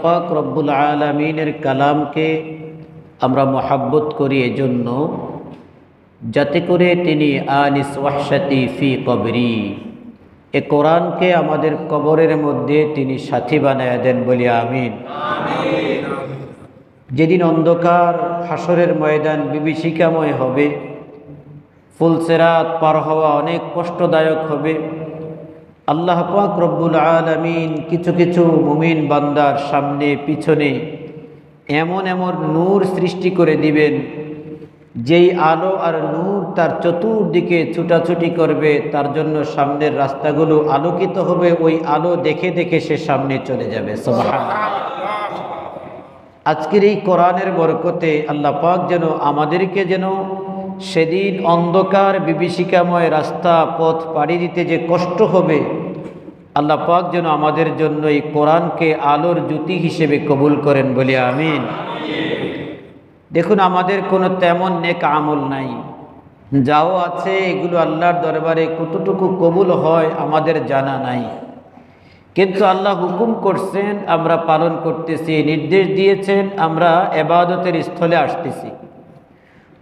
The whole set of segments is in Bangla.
পাক রব্বুল আলামিনের কালামকে আমরা মহাব্বত করি এজন্য যাতে করে তিনি আনিস ওয়াহশাতি ফি কবরি, এ কোরআনকে আমাদের কবরের মধ্যে তিনি সাথী বানায়া দেন, বলি আমিন। যেদিন অন্ধকার হাসরের ময়দান বিভীষিকাময় হবে, ফুলসিরাত পার হওয়া অনেক কষ্টদায়ক হবে, আল্লাহ পাক রব্বুল আলামিন কিছু কিছু মুমিন বান্দার সামনে পিছনে এমন এমন নূর সৃষ্টি করে দিবেন, যেই আলো আর নূর তার চতুর্দিকে ছুটাছুটি করবে, তার জন্য সামনের রাস্তাগুলো আলোকিত হবে, ওই আলো দেখে দেখে সে সামনে চলে যাবে। সুবহানাল্লাহ। আজকের এই কোরআনের বরকতে আল্লাহ পাক যেন আমাদেরকে যেন সেদিন অন্ধকার বিভীষিকাময় রাস্তা পথ পাড়ি দিতে যে কষ্ট হবে, আল্লাহ পাক যেন আমাদের জন্য এই কোরআনকে আলোর জ্যোতি হিসেবে কবুল করেন, বলি আমিন। দেখুন, আমাদের কোনো তেমন নেক আমল নাই, যাও আছে এগুলো আল্লাহর দরবারে কতটুকু কবুল হয় আমাদের জানা নাই, কিন্তু আল্লাহ হুকুম করছেন আমরা পালন করতেছি, নির্দেশ দিয়েছেন আমরা ইবাদতের স্থলে আসতেছি।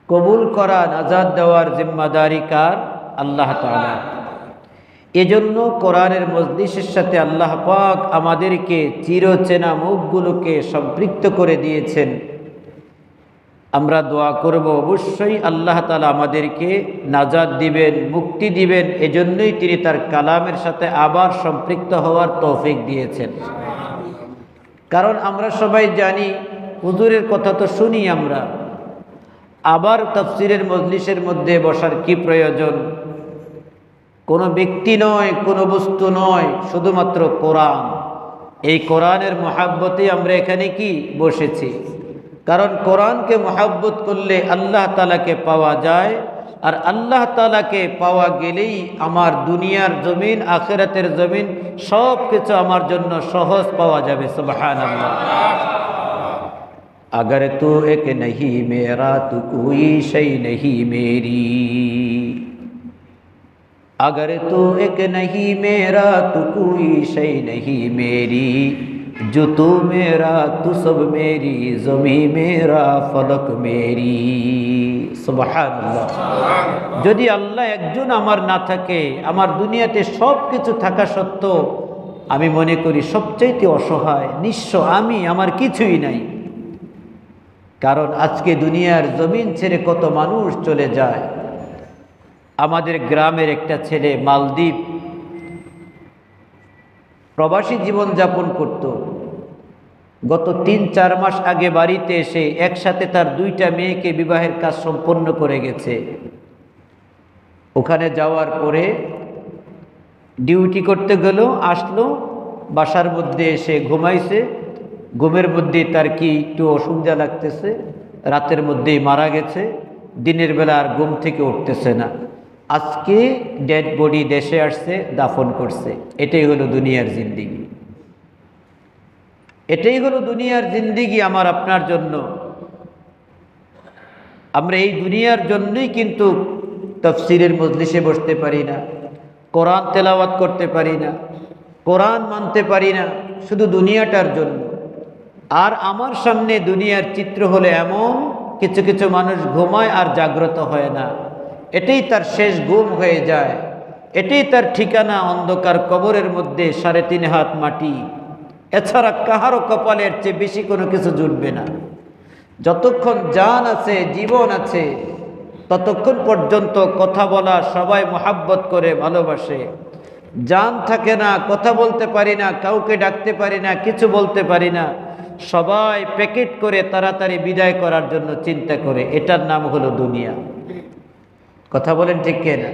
কবুল করা নাজাত দেওয়ার জিম্মাদারি কার? আল্লাহ তাআলা। এজন্য কোরআনের মজলিসের সাথে আল্লাহ পাক আমাদেরকে চিরচেনা মুখগুলোকে সম্পৃক্ত করে দিয়েছেন। আমরা দোয়া করব অবশ্যই আল্লাহ তাআলা আমাদেরকে নাজাত দিবেন, মুক্তি দিবেন, এজন্যই তিনি তার কালামের সাথে আবার সম্পৃক্ত হওয়ার তৌফিক দিয়েছেন। কারণ আমরা সবাই জানি, হুজুরের কথা তো শুনি আমরা, আবার তাফসীরের মজলিসের মধ্যে বসার কি প্রয়োজন? কোনো ব্যক্তি নয়, কোনো বস্তু নয়, শুধুমাত্র কোরআন। এই কোরআনের মহাব্বতে আমরা এখানে কি বসেছি, কারণ কোরআনকে মহাব্বত করলে আল্লাহ তাআলাকে পাওয়া যায়, আর আল্লাহ তাআলাকে পাওয়া গেলেই আমার দুনিয়ার জমিন আখিরাতের জমিন সব কিছু আমার জন্য সহজ পাওয়া যাবে। সুবহানাল্লাহ। अगर तू एक नहीं मेरा तो कोई शै नहीं मेरी, अगर तू एक नहीं मेरा तो कोई शै नहीं मेरी, जो तू मेरा तू सब मेरी, ज़मी मेरा फलक मेरी। सुबहानाल्लाह। যদি আল্লাহ একজন আমার না থাকে, আমার দুনিয়াতে সব কিছু থাকা সত্ত্বেও আমি মনে করি সবচাইতে অসহায় নিঃস্ব আমি, আমার কিছুই নাই। কারণ আজকে দুনিয়ার জমিন ছেড়ে কত মানুষ চলে যায়। আমাদের গ্রামের একটা ছেলে মালদ্বীপ প্রবাসী জীবন যাপন করত, গত ৩-৪ মাস আগে বাড়িতে এসে একসাথে তার 2টা মেয়েকে বিবাহের কাজ সম্পন্ন করে গেছে। ওখানে যাওয়ার পরে ডিউটি করতে গেল, আসলো, বাসার মধ্যে এসে ঘুমাইছে, ঘুমের মধ্যে তার কি একটু অসুবিধা লাগতেছে, রাতের মধ্যেই মারা গেছে, দিনের বেলা আর ঘুম থেকে উঠতেছে না। আজকে ডেড বডি দেশে আসছে, দাফন করছে। এটাই হলো দুনিয়ার জিন্দিগি, এটাই হলো দুনিয়ার জিন্দিগি আমার আপনার জন্য। আমরা এই দুনিয়ার জন্যই কিন্তু তাফসীরের মজলিসে বসতে পারি না, কোরআন তেলাওয়াত করতে পারি না, কোরআন মানতে পারি না, শুধু দুনিয়াটার জন্য। আর আমার সামনে দুনিয়ার চিত্র হলে এমন কিছু কিছু মানুষ ঘুমায় আর জাগ্রত হয় না, এটাই তার শেষ ঘুম হয়ে যায়, এটাই তার ঠিকানা অন্ধকার কবরের মধ্যে 3.5 হাত মাটি। এছাড়া কাহারও কপালের চেয়ে বেশি কোনো কিছু জুটবে না। যতক্ষণ জান আছে, জীবন আছে, ততক্ষণ পর্যন্ত কথা বলা সবাই মোহাব্বত করে ভালোবাসে। জান থাকে না, কথা বলতে পারি না, কাউকে ডাকতে পারি না, কিছু বলতে পারি না, সবাই প্যাকেট করে তাড়াতাড়ি বিদায় করার জন্য চিন্তা করে। এটার নাম হলো দুনিয়া। কথা বলেন ঠিক কিনা?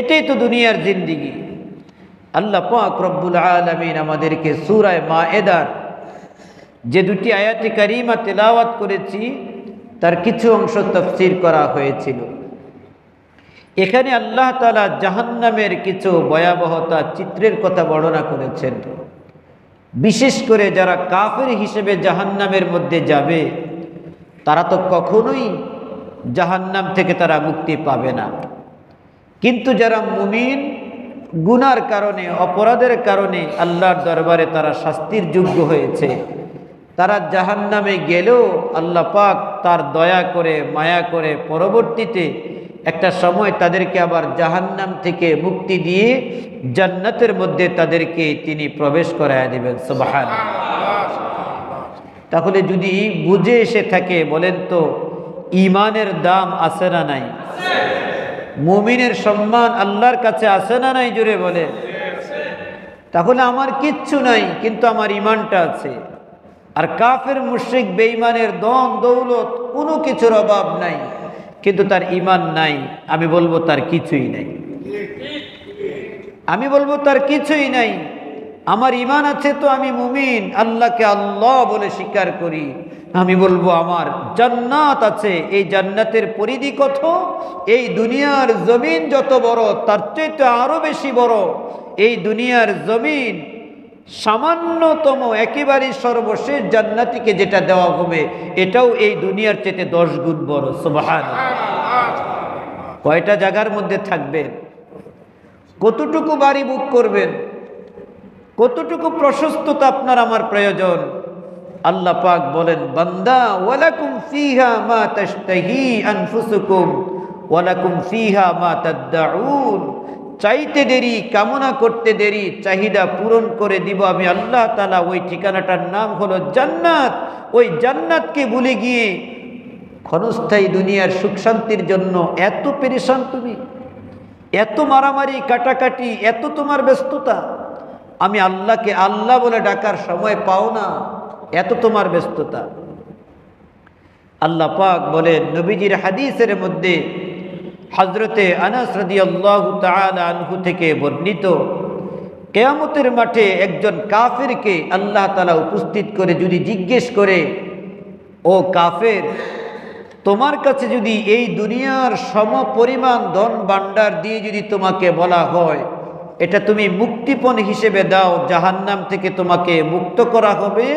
এটাই তো দুনিয়ার জিন্দিগি। আল্লাহ পাক রব্বুল আলামিন আমাদেরকে সূরা মায়েদার যে 2টি আয়াতে কারিমা তেলাওয়াত করেছি তার কিছু অংশ তাফসীর করা হয়েছিল। এখানে আল্লাহ তাআলা জাহান্নামের কিছু ভয়াবহতা চিত্রের কথা বর্ণনা করেছেন। বিশেষ করে যারা কাফের হিসেবে জাহান্নামের মধ্যে যাবে, তারা তো কখনোই জাহান্নাম থেকে তারা মুক্তি পাবে না। কিন্তু যারা মুমিন, গুনার কারণে, অপরাধের কারণে আল্লাহর দরবারে তারা শাস্তির যোগ্য হয়েছে, তারা জাহান্নামে গেলেও আল্লাহ পাক তার দয়া করে মায়া করে পরবর্তীতে একটা সময় তাদেরকে আবার জাহান্নাম থেকে মুক্তি দিয়ে জান্নাতের মধ্যে তাদেরকে তিনি প্রবেশ করায় দেবেন সুবহানাল্লাহ। তাহলে যদি বুঝে এসে থাকে বলেন তো ঈমানের দাম আছে না নাই? মুমিনের সম্মান আল্লাহর কাছে আছে না নাই? জোরে বলে। তাহলে আমার কিচ্ছু নাই কিন্তু আমার ঈমানটা আছে। আর কাফের মুশরিক বেঈমানের ধন দৌলত কোনো কিছুর অভাব নাই কিন্তু তার ঈমান নাই, আমি বলবো তার কিছুই নাই। আমি বলবো তার কিছুই নাই। আমার ঈমান আছে তো আমি মুমিন, আল্লাহকে আল্লাহ বলে স্বীকার করি। আমি বলবো আমার জান্নাত আছে, এই জান্নাতের পরিধি কত? এই দুনিয়ার জমিন যত বড় তার চাইতে আরো বেশি বড়। এই দুনিয়ার জমিন সামান্যতম একেবারে সর্বশেষ জান্নাতীকে যেটা দেওয়া হবে এটাও এই দুনিয়ার চাইতে 10 গুণ বড়। সুবহানাল্লাহ। কয়টা জায়গার মধ্যে থাকবেন? কতটুকু বাড়ি বুক করবেন? কতটুকু প্রশস্ততা আপনার আমার প্রয়োজন? আল্লাহ পাক বলেন, বান্দা ওয়ালাকুম ফিহা মা তাশতাহি আনফুসুকুম ওয়ালাকুম ফিহা মা তাদউন। চাইতে দেরি, কামনা করতে দেরি, চাহিদা পূরণ করে দিব আমি আল্লাহ তাআলা। ওই ঠিকানাটার নাম হলো জান্নাত। ওই জান্নাতকে ভুলে গিয়ে ক্ষণস্থায়ী দুনিয়ার সুখ শান্তির জন্য এত পেরেশান তুমি, এত মারামারি কাটাকাটি, এত তোমার ব্যস্ততা। আমি আল্লাহকে আল্লাহ বলে ডাকার সময় পাও না, এত তোমার ব্যস্ততা। আল্লাহ পাক বলেন নবীজির হাদিসের মধ্যে হযরতে আনাস রাদিয়াল্লাহু তাআলা আনহু থেকে বর্ণিত, কিয়ামতের মাঠে একজন কাফেরকে আল্লাহ তাআলা উপস্থিত করে যদি জিজ্ঞেস করে, ও কাফের, তোমার কাছে যদি এই দুনিয়ার সমপরিমাণ ধন ভাণ্ডার দিয়ে যদি তোমাকে বলা হয় এটা তুমি মুক্তিপণ হিসেবে দাও, জাহান্নাম থেকে তোমাকে মুক্ত করা হবে,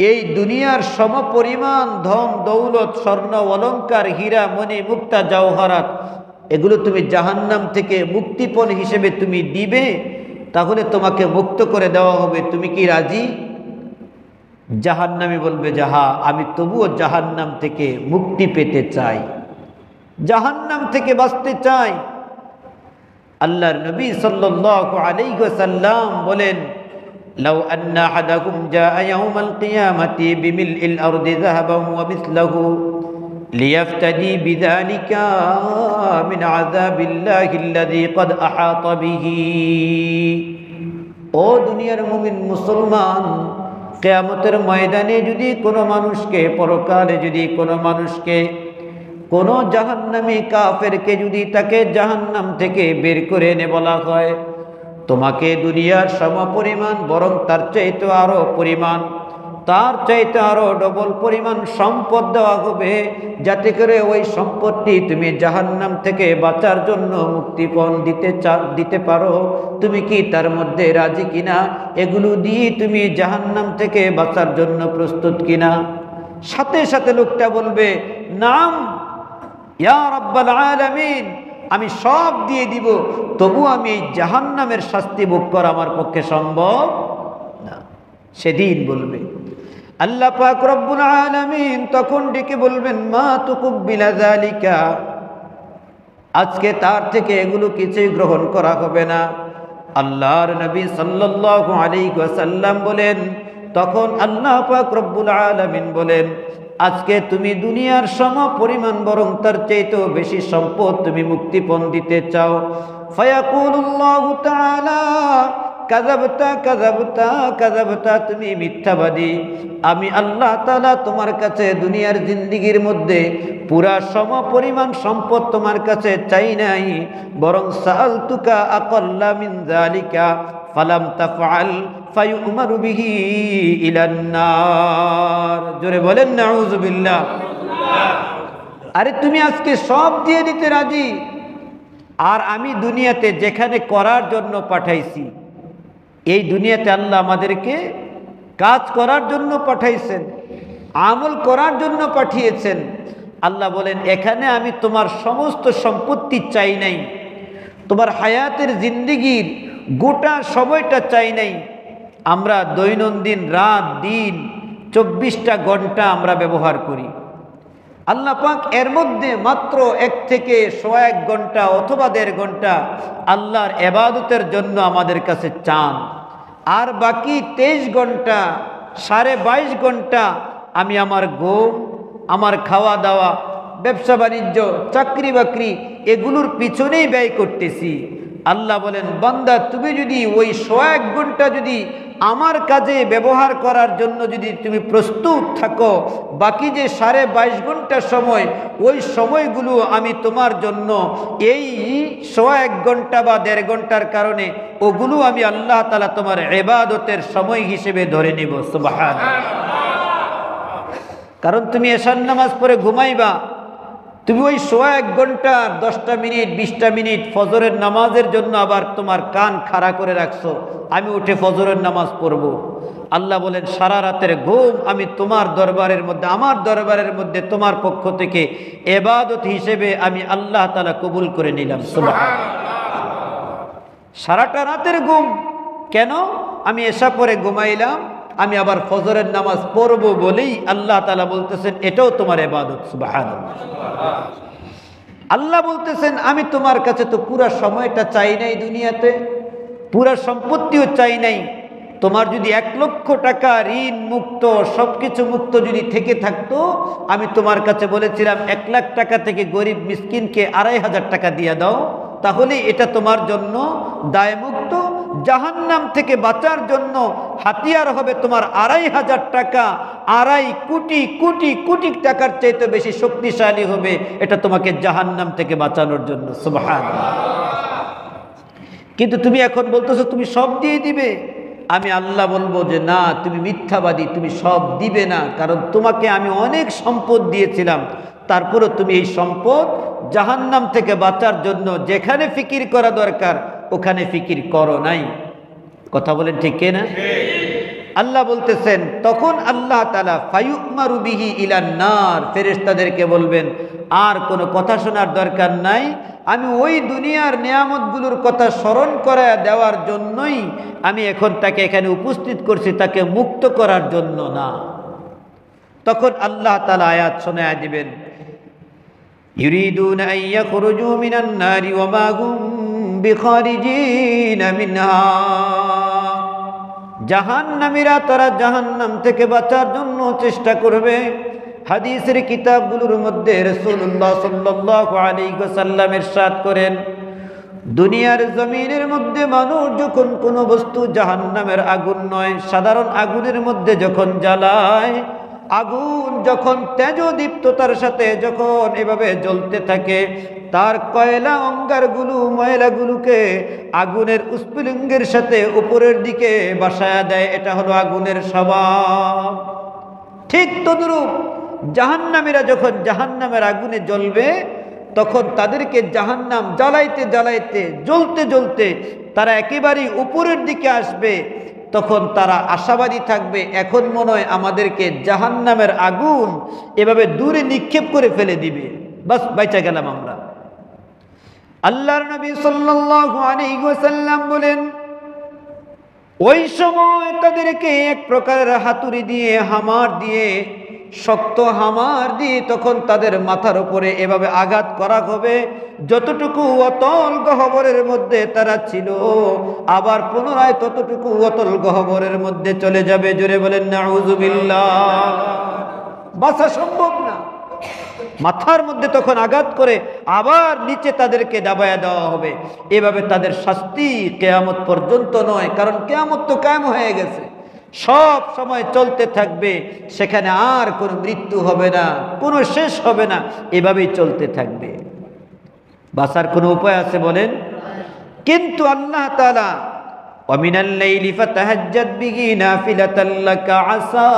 এই দুনিয়ার সমপরিমাণ ধন দৌলত স্বর্ণ অলংকার হীরা মণি মুক্তা জওহরাত এগুলো তুমি জাহান্নাম থেকে মুক্তিপণ হিসেবে তুমি দিবে, তাহলে তোমাকে মুক্ত করে দেওয়া হবে, তুমি কি রাজি? জাহান্নামী বলবে যে হ্যাঁ, আমি তবুও জাহান্নাম থেকে মুক্তি পেতে চাই, জাহান্নাম থেকে বাঁচতে চাই। আল্লাহর নবী সাল্লাল্লাহু আলাইহি ওয়াসাল্লাম বলেন, লাউ আন্না আহাদাকুম জাআ ইয়াউমাল কিয়ামাতি বিমিলইল আরদি যাহাবান ওয়া মিসলাহু লিয়াফতাদি বিযালিকা মিন আযাবিল্লাহিল্লাযী ক্বাদ আহাতা বিহি। ও দুনিয়ার মুমিন মুসলমান, কিয়ামতের ময়দানে যদি কোনো মানুষকে, পরকালে যদি কোনো মানুষকে, কোনো জাহান্নামী কাফেরকে যদি তাকে জাহান্নাম থেকে বের করে এনে বলা হয় তোমাকে দুনিয়ার সমপরিমাণ বরং তার চাইতে আরো পরিমাণ, তার চাইতে আরো ডবল পরিমাণ সম্পদ দেওয়া হবে, যাতে করে ওই সম্পদটি তুমি জাহান্নাম থেকে বাঁচার জন্য মুক্তিপণ দিতে পারো, তুমি কি তার মধ্যে রাজি কিনা? এগুলো দিয়ে তুমি জাহান্নাম থেকে বাঁচার জন্য প্রস্তুত কিনা? সাথে সাথে লোকটা বলবে, নাম ইয়া রাব্বাল আলামিন, আমি সব দিয়ে দিব, তবু আমি এই জাহান্নামের শাস্তি ভোগ করা আমার পক্ষে সম্ভব না। সেদিন বলবে আল্লাহ পাক রব্বুল আলামিন, তখন ডেকে বলবেন, মা তুকুব্বিলা যালিকা, আজকে তার থেকে এগুলো কিছুই গ্রহণ করা হবে না। আল্লাহর নবী সাল্লাল্লাহু আলাইহি ওয়াসাল্লাম বলেন, তখন আল্লাহ পাক রব্বুল আলামিন বলেন, আজকে তুমি দুনিয়ার সমপরিমাণ বরং তার চাইতেও বেশি সম্পদ তুমি মুক্তিপণ দিতে চাও। ফায়াকুলুল্লাহু তাআলা কাযাবতা কাযাবতা কাযাবতা, তুমি মিথ্যাবাদী। আমি আল্লাহ তাআলা তোমার কাছে দুনিয়ার জিন্দেগির মধ্যে পুরা সমপরিমাণ সম্পদ তোমার কাছে চাই নাই, বরং সাআলতুকা আকাল্লা মিন যালিকা ফালাম তাফআল ফায়ুমারু বিহি ইলান নার। জোরে বলেন নাউযুবিল্লাহ। আরে তুমি আজকে সব দিয়ে দিতে রাজি, আর আমি দুনিয়াতে যেখানে করার জন্য পাঠাইছি, এই দুনিয়াতে আল্লাহ আমাদেরকে কাজ করার জন্য পাঠাইছেন, আমল করার জন্য পাঠিয়েছেন। আল্লাহ বলেন, এখানে আমি তোমার সমস্ত সম্পত্তি চাই নাই, তোমার হায়াতের জিন্দেগির গোটা সময়টা চাই নাই। আমরা দৈনন্দিন রাত দিন 24টা ঘন্টা আমরা ব্যবহার করি। আল্লাহ পাক এর মধ্যে মাত্র 1 থেকে 1.5 ঘন্টা অথবা 1.5 ঘন্টা আল্লাহর ইবাদতের জন্য আমাদের কাছে চান। আর বাকি 23 ঘন্টা 22.5 ঘন্টা আমি আমার ঘুম, আমার খাওয়া দাওয়া, ব্যবসা বাণিজ্য, চাকরি বাকরি এগুলোর পিছনেই ব্যয় করতেছি। আল্লাহ বলেন, বান্দা তুমি যদি ওই 1.5 ঘন্টা যদি আমার কাজে ব্যবহার করার জন্য যদি তুমি প্রস্তুত থাকো, বাকি যে 22.5 ঘন্টা সময়, ওই সময়গুলো আমি তোমার জন্য এই 1.5 ঘন্টা বা 1.5 ঘন্টার কারণে ওগুলো আমি আল্লাহ তাআলা তোমার ইবাদতের সময় হিসেবে ধরে নিব। সুবহানাল্লাহ। কারণ তুমি এশার নামাজ পড়ে ঘুমাইবা, তুমি ওই 1.5 ঘন্টা 10টা মিনিট 20টা মিনিট ফজরের নামাজের জন্য আবার তোমার কান খাড়া করে রাখছো, আমি উঠে ফজরের নামাজ পড়ব। আল্লাহ বলেন, সারা রাতের ঘুম আমি তোমার দরবারের মধ্যে, আমার দরবারের মধ্যে তোমার পক্ষ থেকে ইবাদত হিসেবে আমি আল্লাহ তাআলা কবুল করে নিলাম। সুবহানাল্লাহ। সারাটা রাতের ঘুম কেন? আমি এশা পরে ঘুমাইলাম, আমি আবার ফজরের নামাজ পড়ব বলেই আল্লাহ তাআলা বলতেছেন এটাও তোমার ইবাদত। সুবহানাল্লাহ। আল্লাহ বলতেছেন, আমি তোমার কাছে তো পুরা সময়টা চাই নাই, দুনিয়াতে পুরা সম্পত্তিও চাই নাই। তোমার যদি 1 লক্ষ টাকা ঋণ মুক্ত সবকিছু মুক্ত যদি থেকে থাকতো, আমি তোমার কাছে বলেছিলাম 1 লাখ টাকা থেকে গরিব মিসকিনকে 2,500 টাকা দিয়ে দাও, তাহলে এটা তোমার জন্য দায়মুক্ত। জাহান্নাম থেকে বাঁচার জন্য হাতিয়ার হবে তোমার 2,500 টাকা, 2.5 কোটি কোটি কোটি টাকার চাইতে বেশি শক্তিশালী হবে এটা তোমাকে জাহান্নাম থেকে বাঁচানোর জন্য। সুবহানাল্লাহ। কিন্তু তুমি এখন বলতেছো তুমি সব দিয়ে দিবে। আমি আল্লাহ বলবো যে না, তুমি মিথ্যাবাদী, তুমি সব দিবে না। কারণ তোমাকে আমি অনেক সম্পদ দিয়েছিলাম, তারপরও তুমি এই সম্পদ জাহান্নাম থেকে বাঁচার জন্য যেখানে ফিকির করা দরকার ওখানে ফিকির করো নাই। কথা বলেন ঠিক কিনা? আল্লাহ বলতেছেন, তখন আল্লাহ তাআলা ফায়ুমারু বিহি ইলান নার, ফেরেশতাদেরকে বলবেন আর কোনো কথা শোনার দরকার নাই, আমি ওই দুনিয়ার নিয়ামতগুলোর কথা স্মরণ করায় দেওয়ার জন্যই আমি এখন তাকে এখানে উপস্থিত করছি, তাকে মুক্ত করার জন্য না। তখন আল্লাহ তাআলা আয়াত শোনায়া দিবেন, ইউরিদুনা আন ইয়াখরুজু মিনান নারি ওয়া মা হুম বিখারিজিনা মিনহা। জাহান্নামীরা তারা জাহান্নাম থেকে বাঁচার জন্য চেষ্টা করবে। হাদিসের কিতাবগুলোর মধ্যে রাসূলুল্লাহ সাল্লাল্লাহু আলাইহি ওয়াসাল্লাম ইরশাদ করেন, দুনিয়ার জমিনের মধ্যে মানুষ যখন কোনো বস্তু জাহান্নামের আগুন নয়, সাধারণ আগুনের মধ্যে যখন জ্বালায়, আগুন যখন তেজদীপ্ততার সাথে যখন এভাবে জ্বলতে থাকে, তার কয়লা অঙ্গারগুলো ময়লাগুলোকে আগুনের উৎস্ফুলিঙ্গের সাথে উপরের দিকে বাসায়া দেয়। এটা হলো আগুনের স্বভাব। ঠিক তদ্রূপ জাহান্নামীরা যখন জাহান্নামের আগুনে জ্বলবে, তখন তাদেরকে জাহান্নাম জ্বালাইতে জ্বালাইতে জ্বলতে জ্বলতে তারা একেবারেই উপরের দিকে আসবে। তখন তারা আশাবাদী থাকবে, এখন মনে হয় আমাদেরকে জাহান্নামের আগুন এভাবে দূরে নিক্ষেপ করে ফেলে দিবে, বাস বাইচা গেলাম আমরা। আল্লাহর নবী সাল্লাল্লাহু আলাইহি ওয়াসাল্লাম বলেন, ওই সময় তাদেরকে এক প্রকারের হাতুড়ি দিয়ে, হামার দিয়ে, শক্ত হামার দিয়ে তখন তাদের মাথার উপরে এভাবে আঘাত করা হবে, যতটুকু অতল গহ্বরের মধ্যে তারা ছিল আবার পুনরায় ততটুকু অতল গহ্বরের মধ্যে চলে যাবে। জোরে বলেন নাউযুবিল্লাহ। বাঁচা সম্ভব না। মাথার মধ্যে তখন আঘাত করে আবার নিচে তাদেরকে দাবায়া দেওয়া হবে। এভাবে তাদের শাস্তি কিয়ামত পর্যন্ত নয়, কারণ কিয়ামত তো কায়েম হয়ে গেছে, সব সময় চলতে থাকবে, সেখানে আর কোনো মৃত্যু হবে না, কোনো শেষ হবে না, এভাবেই চলতে থাকবে। বাঁচার কোনো উপায় আছে বলেন? কিন্তু আল্লাহ তাআলা ওয়ামিনাল লাইলি ফাতাহাজ্জাদ বিহি নাফিলাতাল লাকা আসা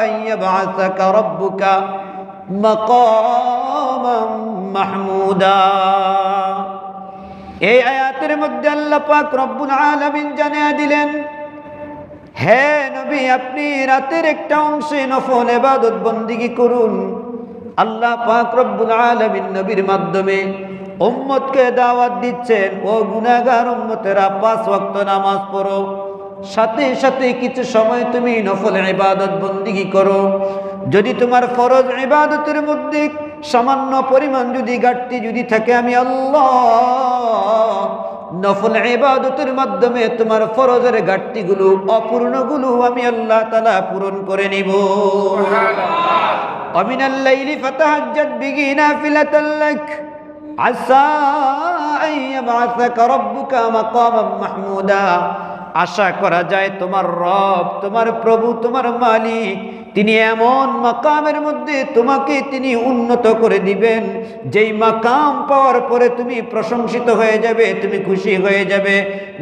আইয়াবআসাকা রাব্বুকা মাকামান মাহমুদা। এই আয়াতের মধ্যে আল্লাহ পাক রব্বুল আলামিন জানিয়ে দিলেন, হে নবী, আপনি রাতের একটা অংশে নফল ইবাদত বন্দেগী করুন। আল্লাহ পাক রব্বুল আলামিন নবীর মাধ্যমে উম্মতকে দাওয়াত দিচ্ছেন, ও গুনাহগার উম্মতেরা 5 ওয়াক্ত নামাজ পড়ো, সাথে সাথে কিছু সময় তুমি নফল ইবাদত বন্দেগী করো। যদি তোমার ফরজ ইবাদতের মধ্যে সামান্য পরিমাণ যদি ঘাটতি যদি থাকে, আমি আল্লাহ নফল ইবাদতের মাধ্যমে তোমার ফরজের ঘাটতিগুলো অপূর্ণগুলো আমি আল্লাহ তাআলা পূরণ করে নিব। সুবহানাল্লাহ। ওয়ামিনাল লাইলি ফাতাহাজ্জাদ বিহি নাফিলাতাল লাক আসা আন ইয়াবআসাকা রাব্বুকা মাকামান মাহমুদা। আশা করা যায় তোমার রব, তোমার প্রভু, তোমার মালিক তিনি এমন মাকামের মধ্যে তোমাকে তিনি উন্নত করে দিবেন, যেই মাকাম পাওয়ার পরে তুমি প্রশংসিত হয়ে যাবে, তুমি খুশি হয়ে যাবে।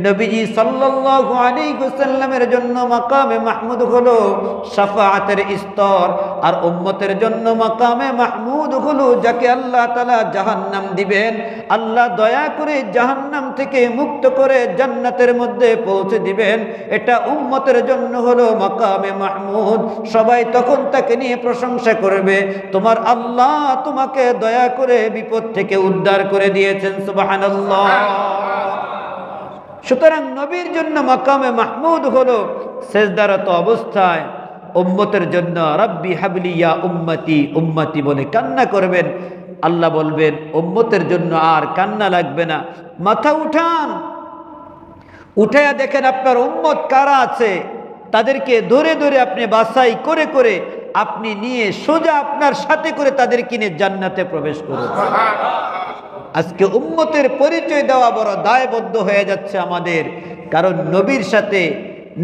নবীজি সাল্লাল্লাহু আলাইহি ওয়াসাল্লামের জন্য মাকামে মাহমুদ হলো শাফাআতের স্তর, আর উম্মতের জন্য মাকামে মাহমুদ হলো যাকে আল্লাহ তাআলা জাহান্নাম দিবেন। আল্লাহ দয়া করে জাহান্নাম থেকে মুক্ত করে জান্নাতের মধ্যে পৌঁছে দিবেন। এটা উম্মতের জন্য হলো মাকামে মাহমুদ। সবাই তখন তাকে নিয়ে প্রশংসা করবে, তোমার আল্লাহ তোমাকে দয়া করে বিপদ থেকে উদ্ধার করে দিয়েছেন। সুবহানাল্লাহ। সুতরাং নবীর জন্য মাকামে মাহমুদ হলো সেজদারত অবস্থায় উম্মতের জন্য রব্বি হাবলি ইয়া উম্মতি উম্মতি বলে কান্না করবেন। আল্লাহ বলবেন উম্মতের জন্য আর কান্না লাগবে না। মাথা উঠান, উঠাইয়া দেখেন আপনার উম্মত কারা আছে, তাদেরকে ধরে ধরে আপনি বাছাই করে করে আপনি নিয়ে সোজা আপনার সাথে করে তাদের কিনে জান্নাতে প্রবেশ করুন। আজকে উম্মতের পরিচয় দেওয়া বড় দায়বদ্ধ হয়ে যাচ্ছে আমাদের, কারণ নবীর সাথে,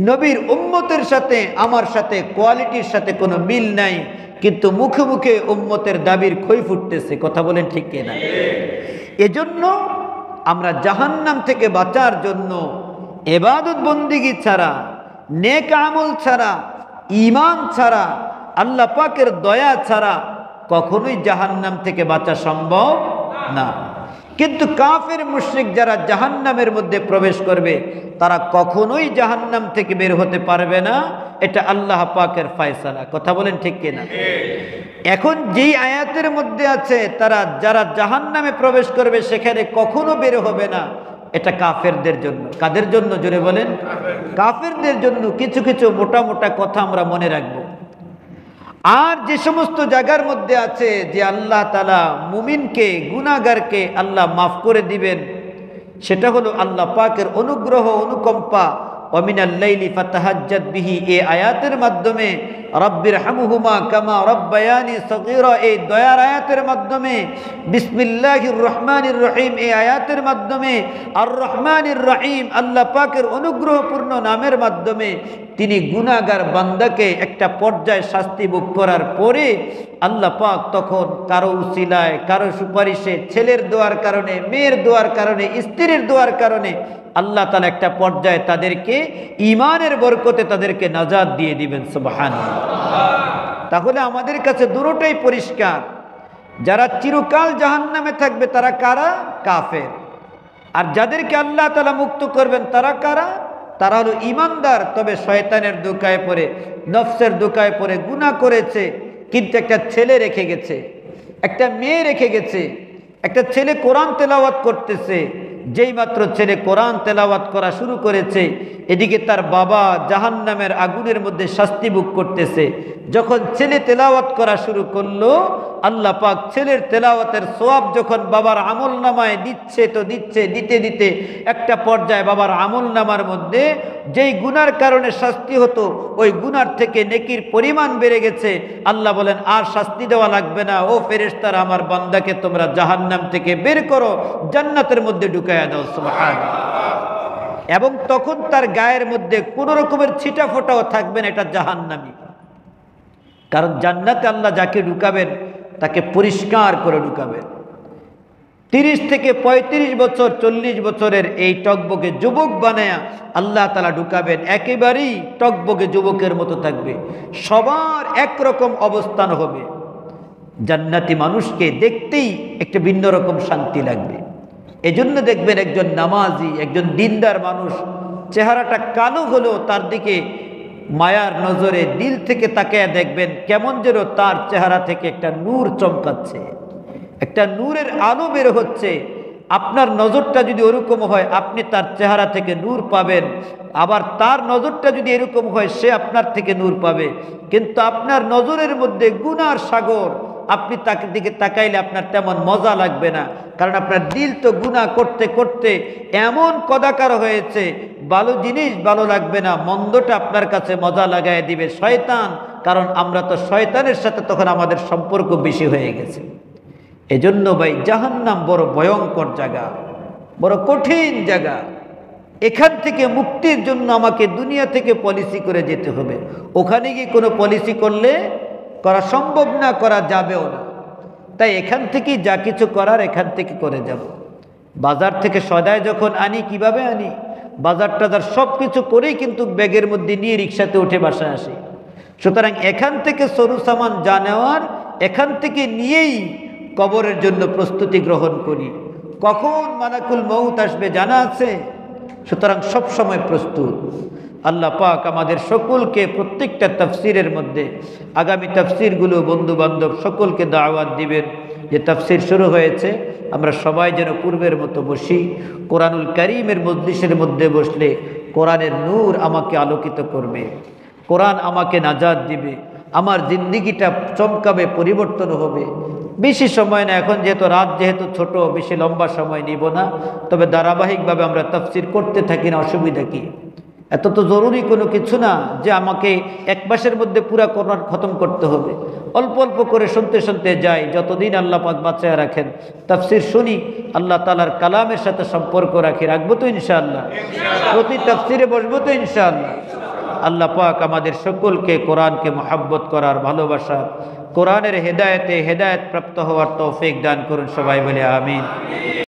নবীর উম্মতের সাথে আমার সাথে কোয়ালিটির সাথে কোনো মিল নাই, কিন্তু মুখে মুখে উম্মতের দাবির খই ফুটতেছে। কথা বলেন ঠিক কিনা? এজন্য আমরা জাহান্নাম থেকে বাঁচার জন্য ইবাদত বন্দেগী ছাড়া, নেক আমল ছাড়া, ঈমান ছাড়া, আল্লাহ পাকের দয়া ছাড়া কখনোই জাহান্নাম থেকে বাঁচা সম্ভব না। কিন্তু কাফের মুশরিক যারা জাহান্নামের মধ্যে প্রবেশ করবে তারা কখনোই জাহান্নাম থেকে বের হতে পারবে না। এটা আল্লাহ পাকের ফয়সালা। কথা বলেন ঠিক কিনা? এখন যেই আয়াতের মধ্যে আছে তারা যারা জাহান্নামে প্রবেশ করবে সেখানে কখনো বের হবে না, এটা কাফেরদের জন্য। কাদের জন্য জোরে বলেন? কাফেরদের জন্য। কিছু কিছু মোটা মোটা কথা আমরা মনে রাখবো। আর যে সমস্ত জায়গার মধ্যে আছে যে আল্লাহ তাআলা মুমিনকে, গুনাহগারকে আল্লাহ মাফ করে দিবেন, সেটা হলো আল্লাহ পাকের অনুগ্রহ, অনুকম্পা। ওয়ামিনাল লাইলি ফাতাহাজ্জাদ বিহি, এই আয়াতের মাধ্যমে রব্বির হামহুমা কামা রব্বায়ানি সগীরা, এই দয়ার আয়াতের মাধ্যমে, বিসমিল্লাহির রহমানির রহিম এই আয়াতের মাধ্যমে, আর রহমানির রহিম আল্লাহ পাকের অনুগ্রহপূর্ণ নামের মাধ্যমে তিনি গুনাহগার বান্দাকে একটা পর্যায়ে শাস্তি ভোগ করার পরে আল্লাহ পাক তখন কারো উসিলায়, কারো সুপারিশে, ছেলের দোয়ার কারণে, মেয়ের দোয়ার কারণে, স্ত্রীর দোয়ার কারণে আল্লাহ তাআলা একটা পর্যায়ে তাদেরকে ঈমানের বরকতে তাদেরকে নাজাত দিয়ে দিবেন। সুবহানাল্লাহ। তাহলে আমাদের কাছে দুটোটাই পরিষ্কার। যারা চিরকাল জাহান্নামে থাকবে তারা কারা? কাফের। আর যাদেরকে আল্লাহ তাআলা মুক্ত করবেন তারা কারা? তারা হলো ঈমানদার, তবে শয়তানের ধোঁকায় পড়ে, নফসের ধোঁকায় পড়ে গুনাহ করেছে, কিন্তু একটা ছেলে রেখে গেছে, একটা মেয়ে রেখে গেছে। একটা ছেলে কোরআন তেলাওয়াত করতেছে, যেই মাত্র ছেলে কোরআন তেলাওয়াত করা শুরু করেছে, এদিকে তার বাবা জাহান্নামের আগুনের মধ্যে শাস্তি ভোগ করতেছে। যখন ছেলে তেলাওয়াত করা শুরু করলো, আল্লাহ পাক ছেলের তেলাওয়াতের সওয়াব যখন বাবার আমলনামায় দিচ্ছে তো দিচ্ছে, দিতে দিতে একটা পর্যায়ে বাবার আমলনামার মধ্যে যেই গুনার কারণে শাস্তি হতো ওই গুনার থেকে নেকির পরিমাণ বেড়ে গেছে। আল্লাহ বলেন আর শাস্তি দেওয়া লাগবে না, ও ফেরেশতারা আমার বান্দাকে তোমরা জাহান্নাম থেকে বের করো, জান্নাতের মধ্যে ঢুকায়া দাও। সুবহানাল্লাহ। এবং তখন তার গায়ের মধ্যে কোনো রকমের ছিটা ফোটাও থাকবে না, এটা জাহান্নামী। কারণ জান্নাতে আল্লাহ যাকে ঢুকাবেন তাকে পরিষ্কার করে ঢুকাবেন। 30 থেকে 35 বছর, 40 বছরের এই টকবকে যুবক বানায়া আল্লাহ তাআলা ঢুকাবেন, একেবারেই টকবকে যুবকের মতো থাকবে, সবার একরকম অবস্থান হবে। জান্নাতি মানুষকে দেখতেই একটা ভিন্ন রকম শান্তি লাগবে। এজন্য দেখবেন একজন নামাজি, একজন দিনদার মানুষ চেহারাটা কালো হলেও তার দিকে মায়ার নজরে দিল থেকে তাকিয়ে দেখবেন কেমন যেন তার চেহারা থেকে একটা নূর চমকাচ্ছে, একটা নূরের আলো বের হচ্ছে। আপনার নজরটা যদি ওরকম হয় আপনি তার চেহারা থেকে নূর পাবেন, আবার তার নজরটা যদি এরকম হয় সে আপনার থেকে নূর পাবে। কিন্তু আপনার নজরের মধ্যে গুনার সাগর, আপনি তাকে দিকে তাকাইলে আপনার তেমন মজা লাগবে না, কারণ আপনার দিল তো গুনাহ করতে করতে এমন কদাকার হয়েছে, ভালো জিনিস ভালো লাগবে না, মন্দটা আপনার কাছে মজা লাগায় দিবে শয়তান। কারণ আমরা তো শয়তানের সাথে তখন আমাদের সম্পর্ক বেশি হয়ে গেছে। এজন্য ভাই জাহান্নাম বড় ভয়ঙ্কর জায়গা, বড় কঠিন জায়গা। এখান থেকে মুক্তির জন্য আমাকে দুনিয়া থেকে পলিসি করে যেতে হবে। ওখানে গিয়ে কোনো পলিসি করলে করা সম্ভব না, করা যাবেও না। তাই এখান থেকে যা কিছু করার এখান থেকে করে যাব। বাজার থেকে সদায় যখন আনি, কিভাবে আনি? বাজার টাজার সব কিছু করেই কিন্তু ব্যাগের মধ্যে নিয়ে রিক্সাতে উঠে বাসায় আসি। সুতরাং এখান থেকে সরু সামান যা নেওয়ার এখান থেকে নিয়েই কবরের জন্য প্রস্তুতি গ্রহণ করি। কখন মালাকুল মউত আসবে জানা আছে? সুতরাং সব সময় প্রস্তুত। আল্লাহ পাক আমাদের সকলকে প্রত্যেকটা তাফসিরের মধ্যে আগামী তাফসিরগুলো বন্ধু বান্ধব সকলকে দাওয়াত দিবেন। যে তাফসির শুরু হয়েছে আমরা সবাই যেন পূর্বের মতো বসি, কোরআনুল কারীমের মজলিসের মধ্যে বসলে কোরআনের নূর আমাকে আলোকিত করবে, কোরআন আমাকে নাজাত দিবে, আমার জিন্দিগিটা চমকাবে, পরিবর্তন হবে। বেশি সময় না, এখন যেহেতু রাত যেহেতু ছোট, বেশি লম্বা সময় নিব না, তবে ধারাবাহিকভাবে আমরা তাফসির করতে থাকি না, অসুবিধা কি? এত তো জরুরি কোনো কিছু না যে আমাকে এক মাসের মধ্যে পুরা কোরআন খতম করতে হবে। অল্প অল্প করে শুনতে শুনতে যাই, যতদিন আল্লাহ পাক বাঁচায় রাখেন তাফসির শুনি, আল্লাহ তাআলার কালামের সাথে সম্পর্ক রাখি, রাখবো তো ইনশাআল্লাহ? প্রতি তাফসিরে বসবো তো ইনশাআল্লাহ? আল্লাহ পাক আমাদের সকলকে কোরআনকে মহব্বত করার, ভালোবাসা, কোরআনের হেদায়েতে হেদায়েত প্রাপ্ত হওয়ার তৌফিক দান করুন। সবাই বলে আমিন।